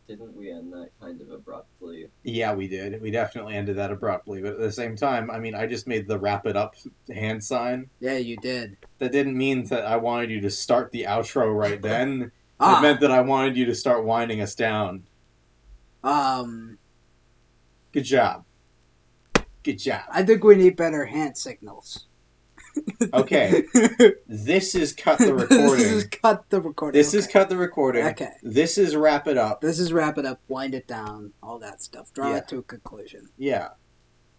Didn't we end that kind of abruptly? Yeah, we did. We definitely ended that abruptly, but at the same time, I mean, I just made the wrap it up hand sign. Yeah, you did. That didn't mean that I wanted you to start the outro right then. It Ah, meant that I wanted you to start winding us down. um, Good job. Good job. I think we need better hand signals. Okay. This is cut the recording. This is cut the recording. This is cut the recording. Okay. This is wrap it up. This is wrap it up, wind it down, all that stuff. Draw it to a conclusion. Yeah.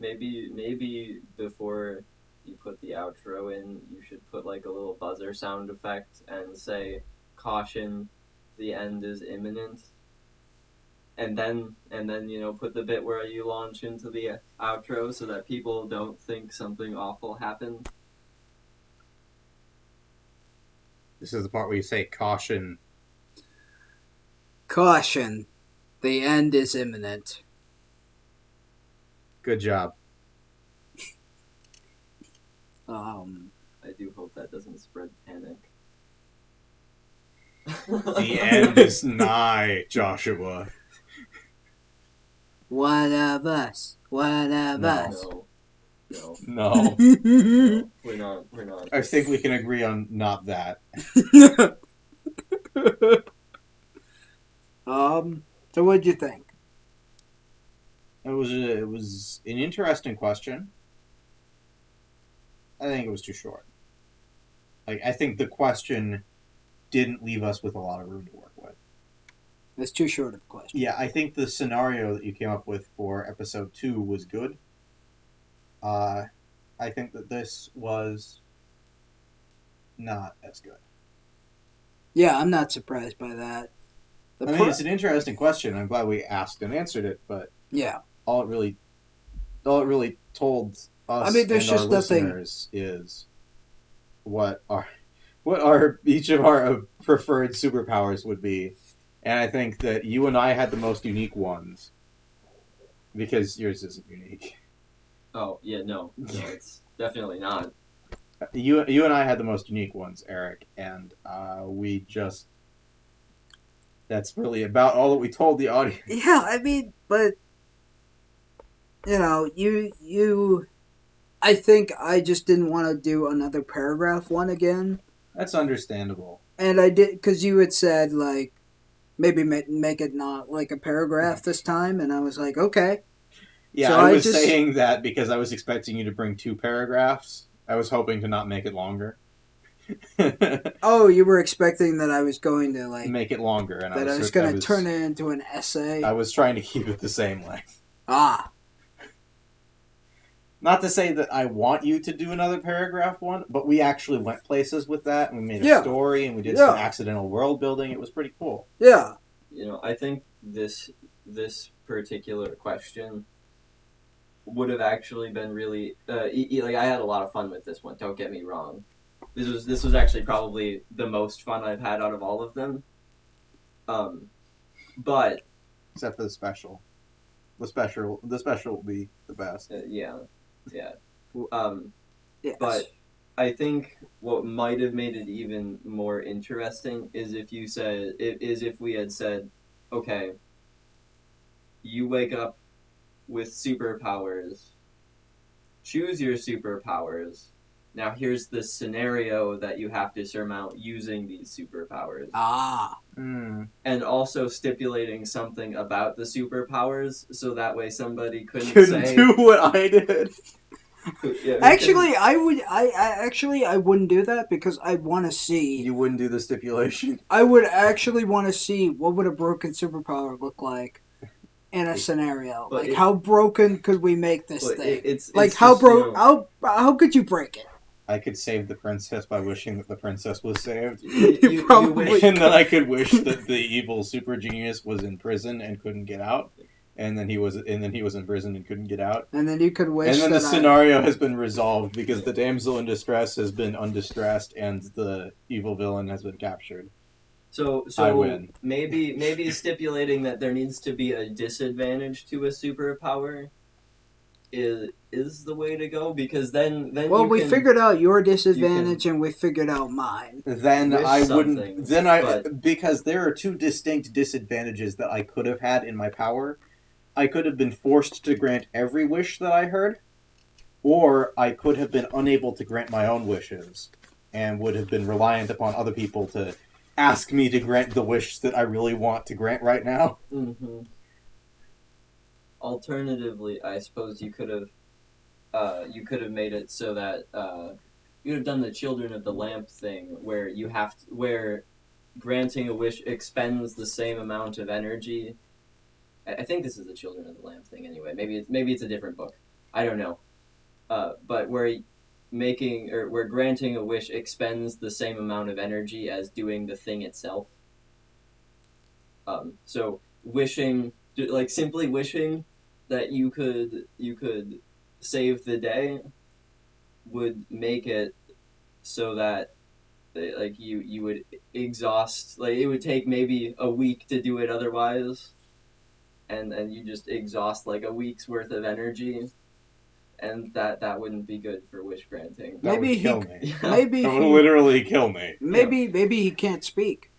Maybe before you put the outro in, you should put like a little buzzer sound effect and say, "Caution, the end is imminent." And then put the bit where you launch into the outro so that people don't think something awful happened. This is the part where you say caution. Caution, the end is imminent. Good job. I do hope that doesn't spread panic. The end is nigh, Joshua. One of us. One of us. No. No. We're not. I think we can agree on not that. So what'd you think? It was an interesting question. I think it was too short. Like, I think the question didn't leave us with a lot of room to work with. It's too short of a question. Yeah, I think the scenario that you came up with for episode 2 was good. I think that this was not as good. Yeah, I'm not surprised by that. I mean, it's an interesting question. I'm glad we asked and answered it, but yeah, all it really told us, I mean, there's and just our nothing listeners is what our each of our preferred superpowers would be, and I think that you and I had the most unique ones because yours isn't unique. Oh yeah, no, it's definitely not. You and I had the most unique ones, Eric, and we just. That's really about all that we told the audience. Yeah, I mean, but you I think I just didn't want to do another paragraph one again. That's understandable. And I did, because you had said, like, maybe make it not like a paragraph this time, and I was like, okay. Yeah, so I was saying that because I was expecting you to bring 2 paragraphs. I was hoping to not make it longer. Oh, you were expecting that I was going to, like... make it longer. And I was going to turn it into an essay. I was trying to keep it the same length. Ah. Not to say that I want you to do another paragraph one, but we actually went places with that, and we made a story, and we did some accidental world building. It was pretty cool. Yeah. I think this particular question would have actually been really... like, I had a lot of fun with this one, don't get me wrong. This was actually probably the most fun I've had out of all of them. But... except for the special. The special will be the best. Yeah. Yes. But I think what might have made it even more interesting is if we had said, okay, you wake up with superpowers, choose your superpowers. Now here's the scenario that you have to surmount using these superpowers. Ah. And also stipulating something about the superpowers, so that way somebody couldn't say... do what I did. Yeah, actually, I wouldn't do that because I want to see... You wouldn't do the stipulation? I would actually want to see what would a broken superpower look like in a scenario. But like, how broken could we make this thing? How could you break it? I could save the princess by wishing that the princess was saved. You probably and then I could wish that the evil super genius was in prison and couldn't get out. And then he was in prison and couldn't get out. And then you could wish. And then the scenario has been resolved because the damsel in distress has been undistressed and the evil villain has been captured. So I win. Maybe stipulating that there needs to be a disadvantage to a superpower is the way to go, because then Well, you we can figured out your disadvantage and we figured out mine. Then wish I something, wouldn't. Then I but because there are two distinct disadvantages that I could have had in my power. I could have been forced to grant every wish that I heard, or I could have been unable to grant my own wishes, and would have been reliant upon other people to ask me to grant the wish that I really want to grant right now. alternatively, I suppose you could have made it so that you could have done the Children of the Lamp thing, where where granting a wish expends the same amount of energy. I think this is the Children of the Lamp thing anyway. Maybe it's a different book. I don't know. But where granting a wish expends the same amount of energy as doing the thing itself. So wishing, like simply wishing that you could save the day would make it so that like you would exhaust, like it would take maybe a week to do it otherwise, and you just exhaust like a week's worth of energy, and that wouldn't be good for wish granting. That Maybe would he, kill me. Yeah. maybe That would he, literally kill me. maybe he can't speak.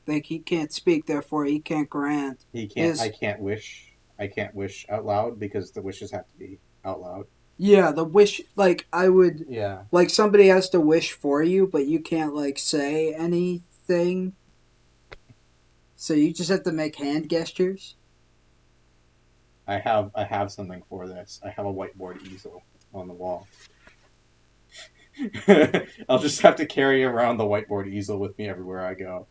Like he can't speak, therefore he can't grant. He can't. His, I can't wish. I can't wish out loud because the wishes have to be out loud. yeah, the wish. Like I would. Yeah. Like somebody has to wish for you, but you can't like say anything. So you just have to make hand gestures. I have something for this. I have a whiteboard easel on the wall. I'll just have to carry around the whiteboard easel with me everywhere I go.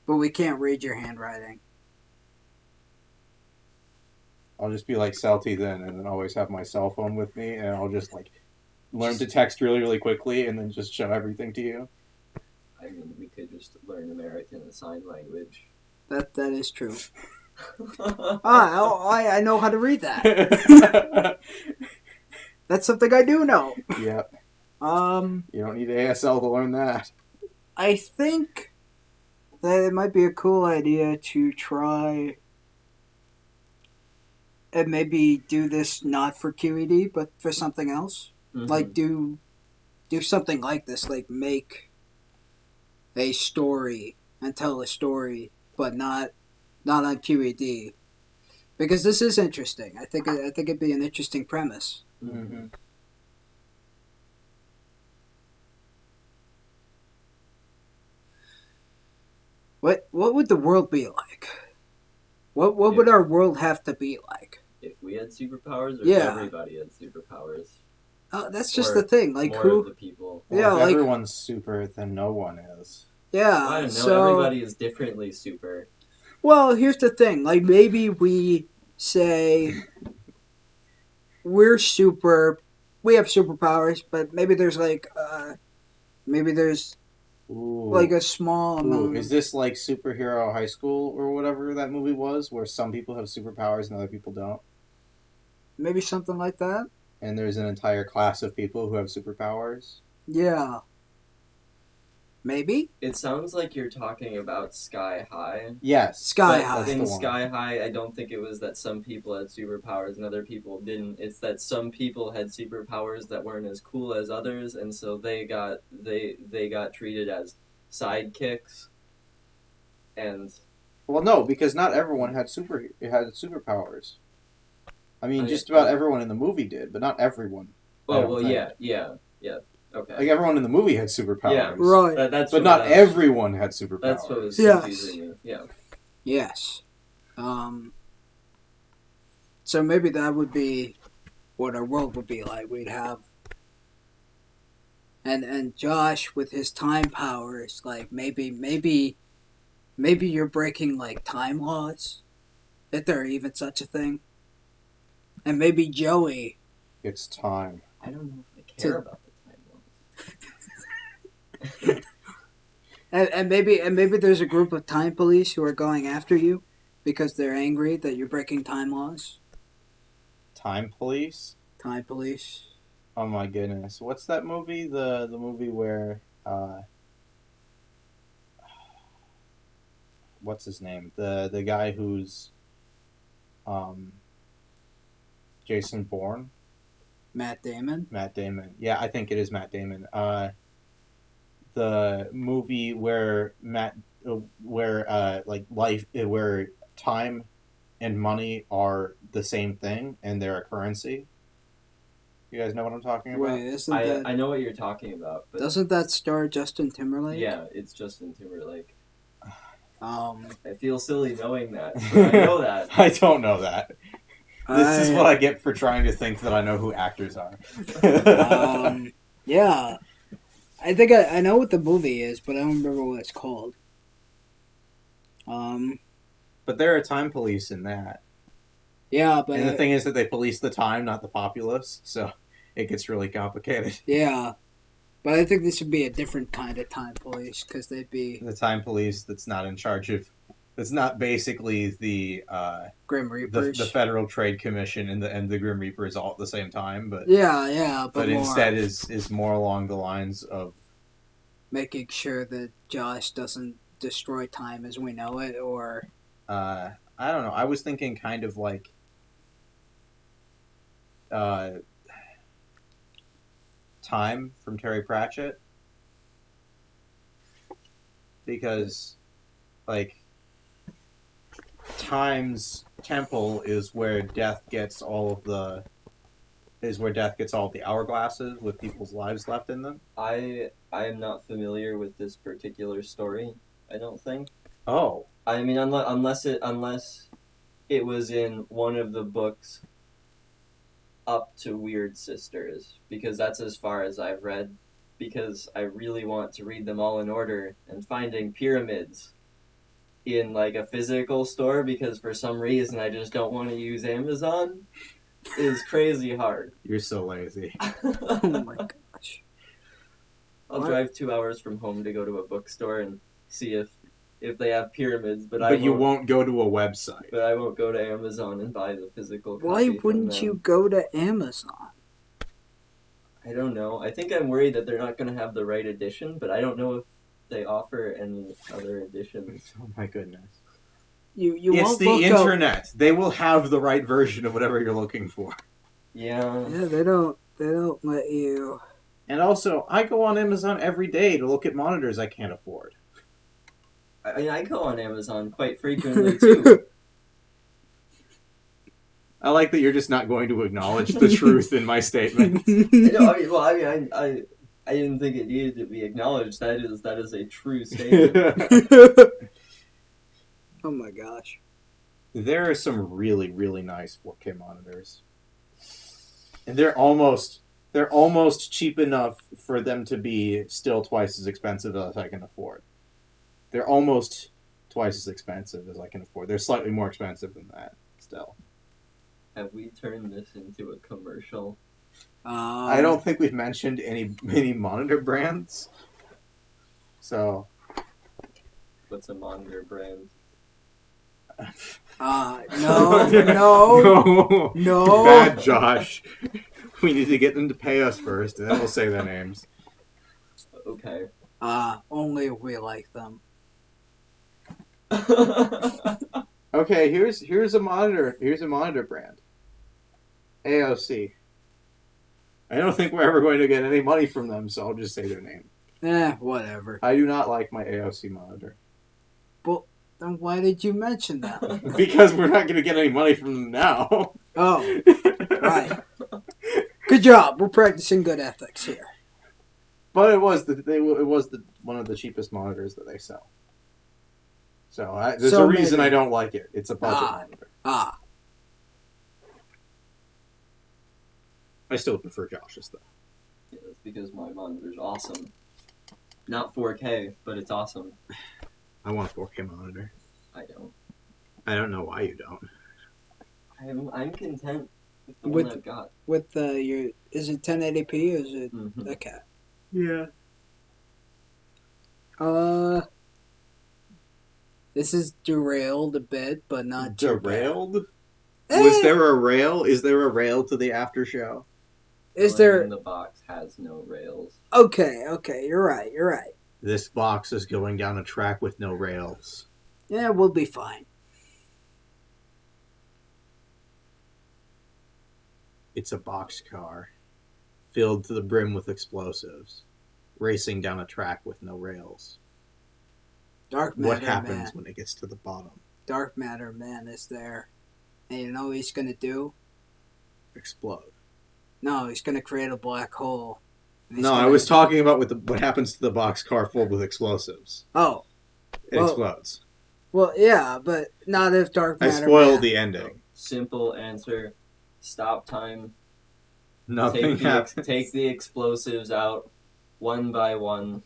But we can't read your handwriting. I'll just be like Celty then, and then always have my cell phone with me, and I'll just like learn to text really, really quickly, and then just show everything to you. I mean, we could just learn American Sign Language. That is true. I know how to read that. That's something I do know. Yeah. Um, You don't need ASL to learn that. I think that it might be a cool idea to try and maybe do this not for QED, but for something else. Mm-hmm. Like do something like this, like make a story and tell a story, but not on QED, because this is interesting. I think it'd be an interesting premise. Mm-hmm. What would the world be like? What would our world have to be like? If we had superpowers, or Yeah. if everybody had superpowers? Oh, that's just Or the thing. Like more who? of the people. Well, Yeah, if like everyone's super, then no one is. yeah. I don't know. So Everybody is differently super. well, here's the thing. Like maybe we say we're super. We have superpowers, but maybe there's maybe there's Ooh. like a small Ooh, amount. is this like Superhero High School or whatever that movie was, where some people have superpowers and other people don't? Maybe something like that. And there's an entire class of people who have superpowers? Yeah. Maybe It sounds like you're talking about Sky High. Yes. Sky But High. That's in the one. Sky High, I don't think it was that some people had superpowers and other people didn't. It's that some people had superpowers that weren't as cool as others, and so they got treated as sidekicks. And Well, no, because not everyone had superpowers. I mean, Oh, yeah. just about everyone in the movie did, but not everyone. I oh don't well, think. yeah. Okay. Like everyone in the movie had superpowers. Yeah. right. That's But what not I was- everyone had superpowers. That's what was Yes. confusing me. Yeah. Yes. So maybe that would be what our world would be like. We'd have and Josh with his time powers, like maybe you're breaking like time laws, if there are even such a thing. And maybe Joey. It's time. I don't know if I care To- about the time laws. And maybe there's a group of time police who are going after you because they're angry that you're breaking time laws. Time Police? Time police. Oh my goodness. What's that movie? The movie where what's his name? The guy who's Jason Bourne. Matt Damon. Matt Damon. Yeah, I think it is Matt Damon. The movie where like life, where time and money are the same thing and they're a currency. You guys know what I'm talking about? Wait, isn't I that? I know what you're talking about, but Doesn't that star Justin Timberlake? yeah, it's Justin Timberlake. Um, I feel silly knowing that, but I know that. I don't know that. This is what I get for trying to think that I know who actors are. Yeah. I think I know what the movie is, but I don't remember what it's called. But there are time police in that. Yeah, but And the thing is that they police the time, not the populace, so it gets really complicated. yeah, but I think this would be a different kind of time police because they'd be The time police that's not in charge of, that's not basically the Grim Reapers. the Federal Trade Commission and the Grim Reapers all at the same time, but yeah, but more instead is more along the lines of making sure that Josh doesn't destroy time as we know it, or I don't know. I was thinking kind of like Time from Terry Pratchett, because like Time's temple is where death gets all of the hourglasses with people's lives left in them. I am not familiar with this particular story. I don't think. Oh, I mean, unless it was in one of the books up to Weird Sisters, because that's as far as I've read, because I really want to read them all in order, and finding pyramids in like a physical store, because for some reason I just don't want to use Amazon, is crazy hard. you're so lazy. oh my gosh, I'll What? drive 2 hours from home to go to a bookstore and see if they have pyramids, But you won't go to a website. But I won't go to Amazon and buy the physical copy. why from wouldn't them. you go to Amazon? I don't know. I think I'm worried that they're not going to have the right edition, but I don't know if they offer any other editions. Oh my goodness. You It's won't the look up- internet. They will have the right version of whatever you're looking for. Yeah. Yeah, they don't let you. And also, I go on Amazon every day to look at monitors I can't afford. I mean, I go on Amazon quite frequently, too. I like that you're just not going to acknowledge the truth in my statement. I didn't think it needed to be acknowledged. That is a true statement. Oh my gosh. There are some really, really nice 4K monitors. And they're almost cheap enough for them to be still twice as expensive as I can afford. They're almost twice as expensive as I can afford. They're slightly more expensive than that, still. Have we turned this into a commercial? I don't think we've mentioned any monitor brands. So... What's a monitor brand? No. Bad, Josh. We need to get them to pay us first, and then we'll say their names. Okay. Only if we like them. Okay, here's a monitor. Here's a monitor brand. AOC. I don't think we're ever going to get any money from them, so I'll just say their name. Whatever. I do not like my AOC monitor. Well, then why did you mention that? Because we're not going to get any money from them now. Oh, right. Good job. We're practicing good ethics here. But it was one of the cheapest monitors that they sell. So there's a reason I don't like it. It's a budget monitor. I still prefer Josh's though. Yeah, that's because my monitor's awesome. Not 4K, but it's awesome. I want a 4K monitor. I don't. I don't know why you don't. I'm content with the With- one I've got. With your, is it 1080p or is it Mhm. okay? Yeah. This is derailed a bit, but not too bad. Derailed? Eh, Was there a rail? Is there a rail to the after show? Is The one there? in the box has no rails. Okay, you're right. This box is going down a track with no rails. Yeah, we'll be fine. It's a boxcar filled to the brim with explosives, racing down a track with no rails. Dark What matter happens man. when it gets to the bottom? Dark matter man is there, and you know what he's gonna do? Explode. No, he's gonna create a black hole. No, I was talking about what happens to the boxcar filled with explosives. Oh, It explodes. well, yeah, but not if dark I matter. spoiled man. the ending. Simple answer. Stop time. Nothing happens. Take the explosives out one by one.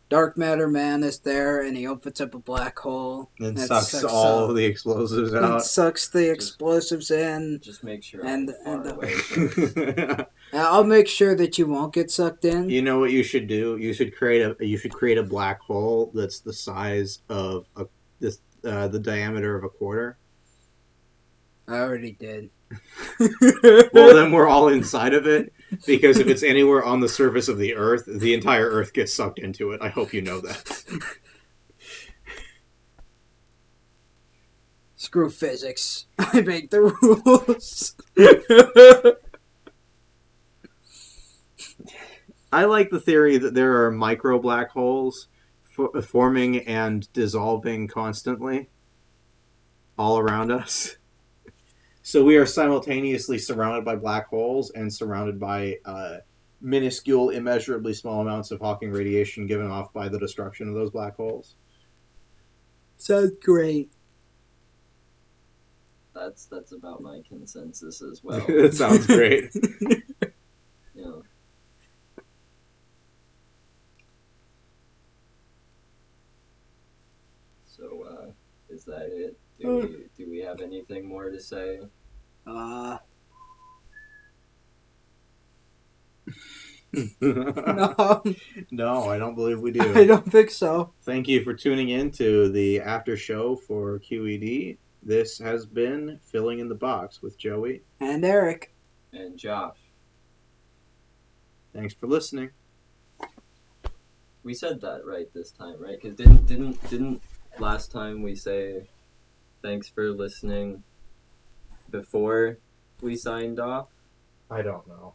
Dark matter man is there, and he opens up a black hole And that sucks all up. of the explosives And out. sucks the explosives in. Just make sure And- I'm far and- away. And I'll make sure that you won't get sucked in. You know what you should do? You should create a black hole that's the size of the diameter of a quarter. I already did. Well, then we're all inside of it, because if it's anywhere on the surface of the Earth, the entire Earth gets sucked into it. I hope you know that. Screw physics. I make the rules. I like the theory that there are micro black holes forming and dissolving constantly all around us. So we are simultaneously surrounded by black holes and surrounded by minuscule, immeasurably small amounts of Hawking radiation given off by the destruction of those black holes. Sounds great. That's about my consensus as well. That sounds great. Yeah. So, is that it? Do we have anything more to say? No. No, I don't believe we I do. don't think so. Thank you for tuning in to the after show for QED. This has been Filling in the Box with Joey. And Eric. And Josh. Thanks for listening. We said that right this time, right? Because didn't last time we say thanks for listening before we signed off? I don't know.